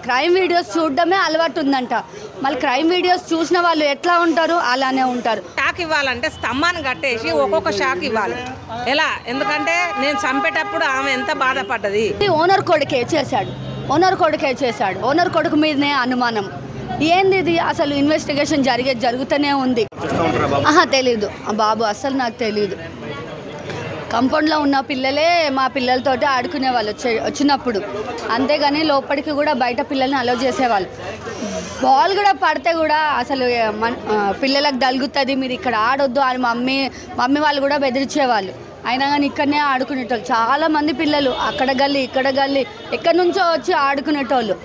Crime videos చూడడమే అలవాటు ఉందంట. మళ్ళీ క్రైమ్ వీడియోస్ చూసిన వాళ్ళు ఎట్లా ఉంటారు అలానే ఉంటారు. షాక్ ఇవ్వాలంటే స్తంభాన్ని కట్టేసి ఒక్కొక్క షాక్ ఇవ్వాలి. ఎలా? ఎందుకంటే నేను చంపేటప్పుడు ఆమె ఎంత బాధపడ్డది. ఓనర్ కొడుకే చేశాడు, ఓనర్ కొడుకు మీదనే అనుమానం. ఏంది ఇది? అసలు ఇన్వెస్టిగేషన్ జరుగుతూనే ఉంది. తెలీదు ఆ బాబు, అసలు నాకు తెలీదు. కంపౌండ్లో ఉన్న పిల్లలే మా పిల్లలతోటి ఆడుకునే వాళ్ళు వచ్చినప్పుడు, అంతేగాని లోపలికి కూడా బయట పిల్లల్ని అలౌ చేసేవాళ్ళు. బాల్ కూడా పడితే కూడా అసలు పిల్లలకు తగులుతుంది, మీరు ఇక్కడ ఆడొద్దు అని మమ్మీ వాళ్ళు కూడా బెదిరించేవాళ్ళు. అయినా కానీ ఇక్కడనే ఆడుకునేటోళ్ళు చాలామంది పిల్లలు, అక్కడ గల్లీ ఇక్కడ గల్లీ ఎక్కడి నుంచో వచ్చి ఆడుకునేటోళ్ళు.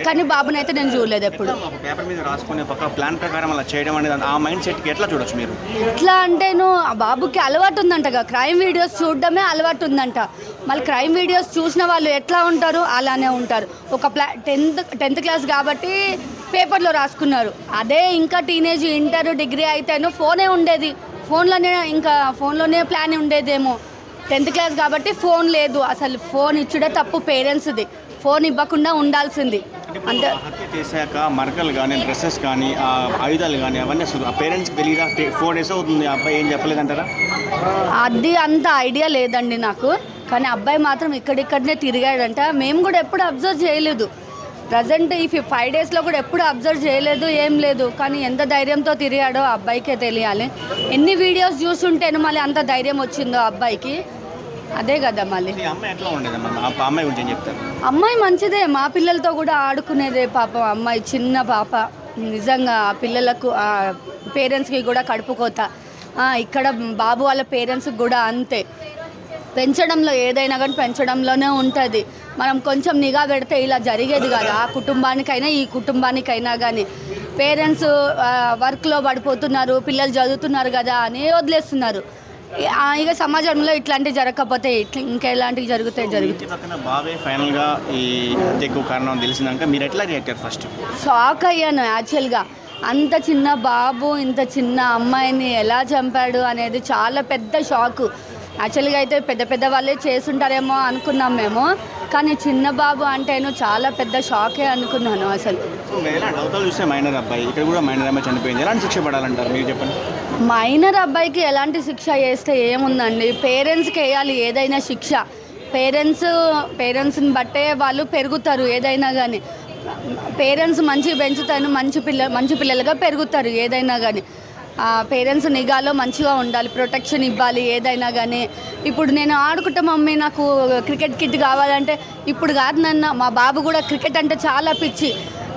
కానీ బాబునైతే నేను చూడలేదు ఎప్పుడు. పేపర్ మీద రాసుకునే ఒక ప్లాన్ ప్రకారం అలా చేయడం అనేది ఆ మైండ్ సెట్కి ఎట్లా చూడొచ్చు మీరు? ఎట్లా అంటేను ఆ బాబుకి అలవాటు ఉందంటగా, క్రైమ్ వీడియోస్ చూడడమే అలవాటు ఉందంట. మళ్ళీ క్రైమ్ వీడియోస్ చూసిన వాళ్ళు ఎట్లా ఉంటారు అలానే ఉంటారు. ఒక 10th క్లాస్ కాబట్టి పేపర్లో రాసుకున్నారు. అదే ఇంకా టీనేజ్ ఇంటర్ డిగ్రీ అయితేనో ఫోనే ఉండేది, ఫోన్లోనే ప్లాన్ ఉండేదేమో. 10th క్లాస్ కాబట్టి ఫోన్ లేదు. అసలు ఫోన్ ఇచ్చుడే తప్పు పేరెంట్స్ది, ఫోన్ ఇవ్వకుండా ఉండాల్సింది. అంటే హత్య చేశాక మరకలు కానీ డ్రెస్సెస్ కానీ ఆయుధాలు కానీ అవన్నీ అసలు ఆ పేరెంట్స్కి తెలియదా? 4 days అవుతుంది, ఆ అబ్బాయి ఏం చెప్పలేదంటారా? అది అంత ఐడియా లేదండి నాకు. కానీ అబ్బాయి మాత్రం ఇక్కడిక్కడనే తిరిగాడంట. మేము కూడా ఎప్పుడు అబ్జర్వ్ చేయలేదు. ప్రజెంట్ ఈ 5 daysలో కూడా ఎప్పుడు అబ్జర్వ్ చేయలేదు, ఏం లేదు. కానీ ఎంత ధైర్యంతో తిరిగాడో అబ్బాయికే తెలియాలి. ఎన్ని వీడియోస్ చూస్తుంటేను మళ్ళీ అంత ధైర్యం వచ్చిందో అబ్బాయికి, అదే కదా. మళ్ళీ అమ్మాయి మంచిదే, మా పిల్లలతో కూడా ఆడుకునేదే పాప. అమ్మాయి చిన్న పాప, నిజంగా పిల్లలకు పేరెంట్స్కి కూడా కడుపుకోత. ఇక్కడ బాబు వాళ్ళ పేరెంట్స్కి కూడా అంతే. పెంచడంలో ఏదైనా కానీ పెంచడంలోనే ఉంటుంది. మనం కొంచెం నిఘా పెడితే ఇలా జరిగేది కదా. ఆ కుటుంబానికైనా ఈ కుటుంబానికైనా కానీ పేరెంట్స్ వర్క్లో పడిపోతున్నారు, పిల్లలు చదువుతున్నారు కదా అని వదిలేస్తున్నారు. ఇక సమాజంలో ఇట్లాంటివి జరగకపోతే ఇంకెలాంటివి జరుగుతాయి. బాబాయ్ ఫైనల్గా ఈ ఎక్కువ కారణం తెలిసిందాక మీరు ఎట్లా రియాక్ట్ అయ్యారు? ఫస్ట్ షాక్ అయ్యాను యాక్చువల్గా. అంత చిన్న బాబు ఇంత చిన్న అమ్మాయిని ఎలా చంపాడు అనేది చాలా పెద్ద షాకు. యాక్చువల్గా అయితే పెద్ద వాళ్ళే చేసుంటారేమో అనుకున్నాం మేము, కానీ చిన్న బాబు అంటేను చాలా పెద్ద షాకే అనుకున్నాను అసలు. చూస్తే మైనర్ అబ్బాయి, ఇక్కడ కూడా మైనర్ అమ్మాయి చనిపోయింది, ఎలాంటి శిక్ష పడాలంటారు మీరు చెప్పండి? మైనర్ అబ్బాయికి ఎలాంటి శిక్ష వేస్తే ఏముందండి, పేరెంట్స్కి వేయాలి ఏదైనా శిక్ష. పేరెంట్స్ని బట్టే వాళ్ళు పెరుగుతారు ఏదైనా కానీ. పేరెంట్స్ మంచి పెంచుతారు, మంచి పిల్లలుగా పెరుగుతారు ఏదైనా కానీ. పేరెంట్స్ నిఘాలో మంచిగా ఉండాలి, ప్రొటెక్షన్ ఇవ్వాలి ఏదైనా కానీ. ఇప్పుడు నేను ఆడుకుంటా మమ్మీ నాకు క్రికెట్ కిట్ కావాలంటే ఇప్పుడు కాదు నాన్న, మా బాబు కూడా క్రికెట్ అంటే చాలా పిచ్చి,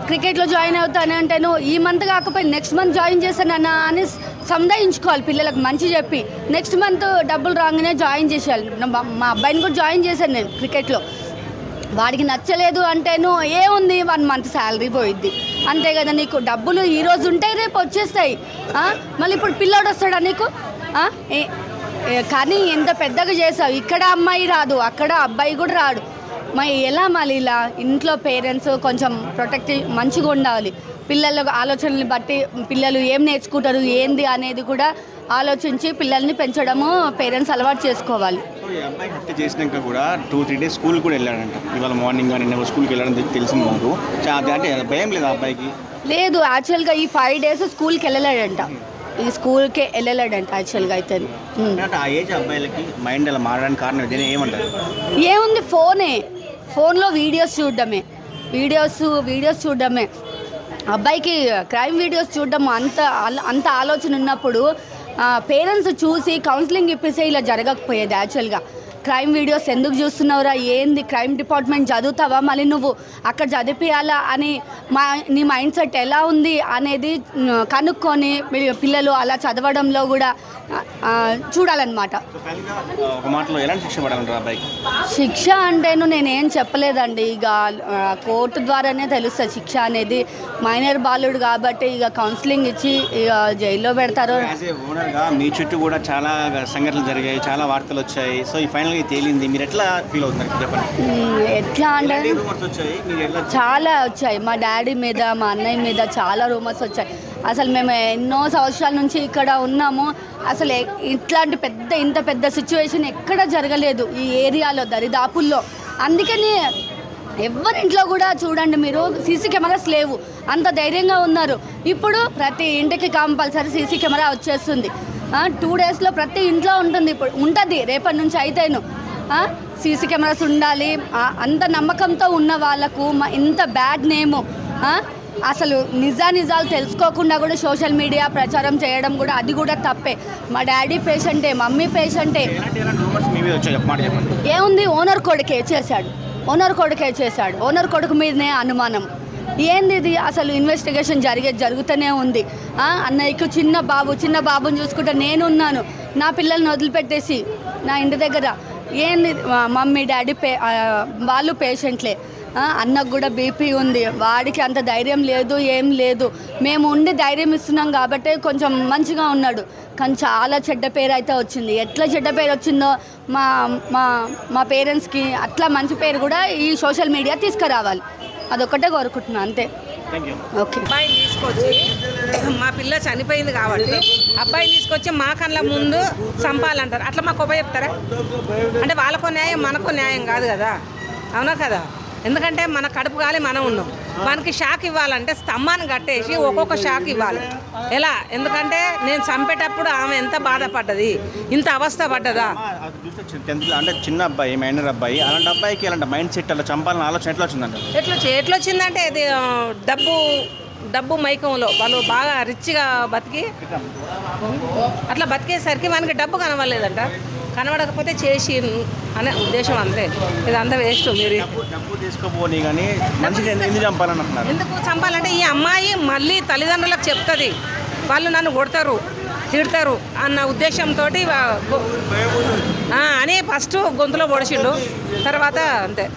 క్రికెట్లో జాయిన్ అవుతాను అంటేను ఈ మంత్ కాకపోయి నెక్స్ట్ మంత్ జాయిన్ చేశానన్న అని సంధాయించుకోవాలి. పిల్లలకు మంచి చెప్పి నెక్స్ట్ మంత్ డబ్బులు రాగానే జాయిన్ చేసేయాలి. మా అబ్బాయిని కూడా జాయిన్ చేశాను నేను క్రికెట్లో. వాడికి నచ్చలేదు అంటేను ఏముంది, 1 month శాలరీ పోయిద్ది అంతే కదా. నీకు డబ్బులు ఈరోజు ఉంటాయి, రేపు వచ్చేస్తాయి. మళ్ళీ ఇప్పుడు పిల్లోడు వస్తాడా నీకు? కానీ ఎంత పెద్దగా చేసావు, ఇక్కడ అమ్మాయి రాదు, అక్కడ అబ్బాయి కూడా రాడు. మరి ఎలా? మళ్ళీ ఇలా ఇంట్లో పేరెంట్స్ కొంచెం మంచిగా ఉండాలి. పిల్లల ఆలోచనలు బట్టి పిల్లలు ఏం నేర్చుకుంటారు ఏంది అనేది కూడా ఆలోచించి పిల్లల్ని పెంచడము పేరెంట్స్ అలవాటు చేసుకోవాలి. అబ్బాయి హత్య చేసినాక కూడా 2-3 days స్కూల్ కూడా వెళ్ళాడంట. ఇవాళ మార్నింగ్ కానీ స్కూల్కి వెళ్ళాడని తెలిసింది మాకు. అంటే భయం లేదు అబ్బాయికి? లేదు, యాక్చువల్గా ఈ 5 days స్కూల్కి వెళ్ళలేడంట, ఈ స్కూల్కే వెళ్ళలేడంట యాక్చువల్గా అయితే. ఆ ఏజ్ అబ్బాయిలకి మైండ్ అలా మారడానికి కారణం ఏమంటారు? ఏముంది, ఫోన్లో వీడియోస్ చూడడమే. అబ్బాయికి క్రైమ్ వీడియోస్ చూడడం అంత ఆలోచన ఉన్నప్పుడు పేరెంట్స్ చూసి కౌన్సిలింగ్ ఇప్పిస్తే ఇలా జరగకపోయేది. యాక్చువల్గా క్రైమ్ వీడియోస్ ఎందుకు చూస్తున్నావురా, ఏంది క్రైమ్ డిపార్ట్మెంట్ చదువుతావా, మళ్ళీ నువ్వు అక్కడ చదివియాలా అని నీ మైండ్ సెట్ ఎలా ఉంది అనేది కనుక్కొని పిల్లలు అలా చదవడంలో కూడా చూడాలన్నమాట. శిక్ష అంటేను నేనేం చెప్పలేదండి, ఇక కోర్టు ద్వారానే తెలుస్తుంది శిక్ష అనేది. మైనర్ బాలుడు కాబట్టి ఇక కౌన్సిలింగ్ ఇచ్చి ఇక జైల్లో పెడతారు. మీ చుట్టూ కూడా చాలా సంఘటనలు జరిగాయి, చాలా వార్తలు వచ్చాయి. సో ఈ ఫైనల్ తేలింది, మీరు ఎట్లా ఫీల్ అవుతున్నారు చెప్పండి? ఎట్లా అంటే చాలా వచ్చాయి, మా డాడీ మీద మా అన్నయ్య మీద చాలా రూమర్స్ వచ్చాయి. అసలు మేము ఎన్నో సంవత్సరాల నుంచి ఇక్కడ ఉన్నాము, అసలు ఇంత పెద్ద సిచ్యువేషన్ ఎక్కడ జరగలేదు ఈ ఏరియాలో దరిదాపుల్లో. అందుకని ఎవరింట్లో కూడా చూడండి మీరు సీసీ కెమెరాస్ లేవు, అంత ధైర్యంగా ఉన్నారు. ఇప్పుడు ప్రతి ఇంటికి కంపల్సరీ సీసీ కెమెరా వచ్చేస్తుంది. 2 డేస్లో ప్రతి ఇంట్లో ఉంటుంది. ఇప్పుడు ఉంటుంది రేపటి నుంచి అయితేను సీసీ కెమెరాస్ ఉండాలి. అంత నమ్మకంతో ఉన్న వాళ్ళకు ఇంత బ్యాడ్ నేము, అసలు నిజాలు తెలుసుకోకుండా కూడా సోషల్ మీడియా ప్రచారం చేయడం కూడా అది కూడా తప్పే. మా డాడీ పేషెంటే, మమ్మీ పేషెంటే. ఏముంది, ఓనర్ కొడుకే చేశాడు, ఓనర్ కొడుకు మీదనే అనుమానం. ఏంది ఇది? అసలు ఇన్వెస్టిగేషన్ జరుగుతూనే ఉంది. అన్నయ్యకు చిన్న బాబుని చూసుకుంటే నేనున్నాను, నా పిల్లల్ని వదిలిపెట్టేసి నా ఇంటి దగ్గర. ఏంది, మమ్మీ డాడీ వాళ్ళు పేషెంట్లే. అన్నకు కూడా బీపీ ఉంది, వాడికి అంత ధైర్యం లేదు, ఏం లేదు. మేము ఉండి ధైర్యం ఇస్తున్నాం కాబట్టి కొంచెం మంచిగా ఉన్నాడు. కానీ చాలా చెడ్డ పేరు అయితే వచ్చింది. ఎట్లా చెడ్డ పేరు వచ్చిందో మా మా మా పేరెంట్స్కి అట్లా మంచి పేరు కూడా ఈ సోషల్ మీడియా తీసుకురావాలి. అదొక్కటే కోరుకుంటున్నాను, అంతే. ఓకే. అబ్బాయిని తీసుకొచ్చి మా పిల్ల చనిపోయింది కాబట్టి అబ్బాయిని తీసుకొచ్చి మా కళ్ళ ముందు చంపాలంటారు. అట్లా మాకు చెప్తారా? అంటే వాళ్ళకో న్యాయం మనకో న్యాయం కాదు కదా, అవునా కదా? ఎందుకంటే మన కడుపు కాలి మనం ఉన్నాం. మనకి షాక్ ఇవ్వాలంటే స్తంభాన్ని కట్టేసి ఒక్కొక్క షాక్ ఇవ్వాలి. ఎలా? ఎందుకంటే నేను చంపేటప్పుడు ఆమె ఎంత బాధపడ్డది, ఇంత అవస్థ పడ్డదా? అంటే చిన్న అబ్బాయి, మైనర్ అబ్బాయి, అలాంటి అబ్బాయికి అలాంటి మైండ్ సెట్ అలా చంపాలని ఆలోచన ఎట్లా వచ్చిందంటే ఎట్లా వచ్చిందంటే ఇది డబ్బు మైకంలో వాళ్ళు బాగా రిచ్గా బతికి అట్లా బతికేసరికి మనకి డబ్బు కనవలేదంట. కనబడకపోతే చేసి అనే ఉద్దేశం, అంతే. ఇదంతా వేస్ట్. మీరు ఎందుకు చంపాలంటే ఈ అమ్మాయి మళ్ళీ తల్లిదండ్రులకు చెప్తుంది, వాళ్ళు నన్ను కొడతారు, తిడతారు అన్న ఉద్దేశంతో అని ఫస్ట్ గొంతులో పొడిచిండు. తర్వాత అంతే,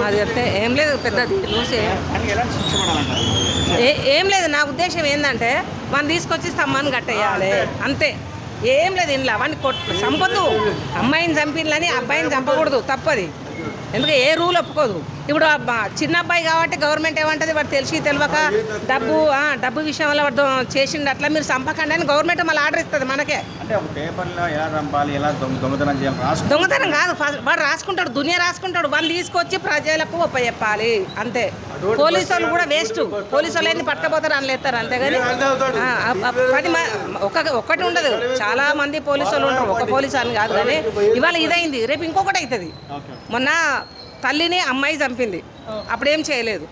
అది అంతే, ఏం లేదు పెద్దది చూసి ఏం లేదు. నా ఉద్దేశం ఏంటంటే మనం తీసుకొచ్చి స్తంభాన్ని కట్టేయాలి, అంతే. ఏం లేదు. ఇంట్లో అవన్నీ చంపొద్దు. అమ్మాయిని చంపిల్లని అబ్బాయిని చంపకూడదు, తప్పది. ఎందుకంటే ఏ రూల్ ఒప్పుకోదు. ఇప్పుడు చిన్న అబ్బాయి కాబట్టి గవర్నమెంట్ ఏమంటుంది, వాడు తెలియక డబ్బు విషయంలో వాడు చేసిండు, అట్లా మీరు చంపకండి అని గవర్నమెంట్ మళ్ళీ ఆర్డర్ ఇస్తుంది మనకే. దొంగతనం కాదు, వాడు రాసుకుంటాడు, దునియా రాసుకుంటాడు. వాళ్ళు తీసుకొచ్చి ప్రజలకు చెప్పాలి, అంతే. పోలీసు వాళ్ళు కూడా వేస్ట్. పోలీసు వాళ్ళు ఏంది పట్టకపోతారు అని లేస్తారు, అంతేగాని ఒక్కటి ఉండదు, చాలా మంది పోలీసు వాళ్ళు ఉంటారు. ఒక పోలీసు అని కాదు, కానీ ఇవాళ ఇదైంది, రేపు ఇంకొకటి అవుతుంది. మొన్న తల్లిని అమ్మాయి చంపింది, అప్పుడేం చేయలేదు.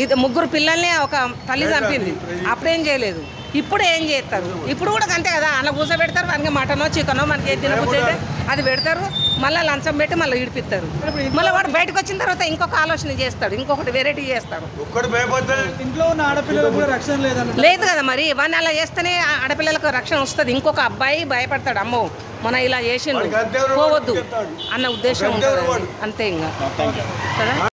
ఇది 3 పిల్లల్ని ఒక తల్లి చంపింది, అప్పుడేం చేయలేదు. ఇప్పుడు ఏం చేస్తారు? ఇప్పుడు కూడా అంతే కదా, అలా కూర్చోబెడతారు, మనకి మటనో చికెనో మనకి ఏది తినకపోతే అది పెడతారు, మళ్ళీ లంచం పెట్టి మళ్ళీ ఇడిపిస్తారు. మళ్ళీ వాడు బయటకు వచ్చిన తర్వాత ఇంకొక ఆలోచన చేస్తాడు, ఇంకొకటి వెరైటీ చేస్తాడు. లేదు కదా మరి, వాడిని అలా చేస్తేనే ఆడపిల్లలకు రక్షణ వస్తుంది. ఇంకొక అబ్బాయి భయపడతాడు, అమ్మో మన ఇలా చేసిండు పోవద్దు అన్న ఉద్దేశం ఉంటుంది, అంతే. ఇంకా కదా.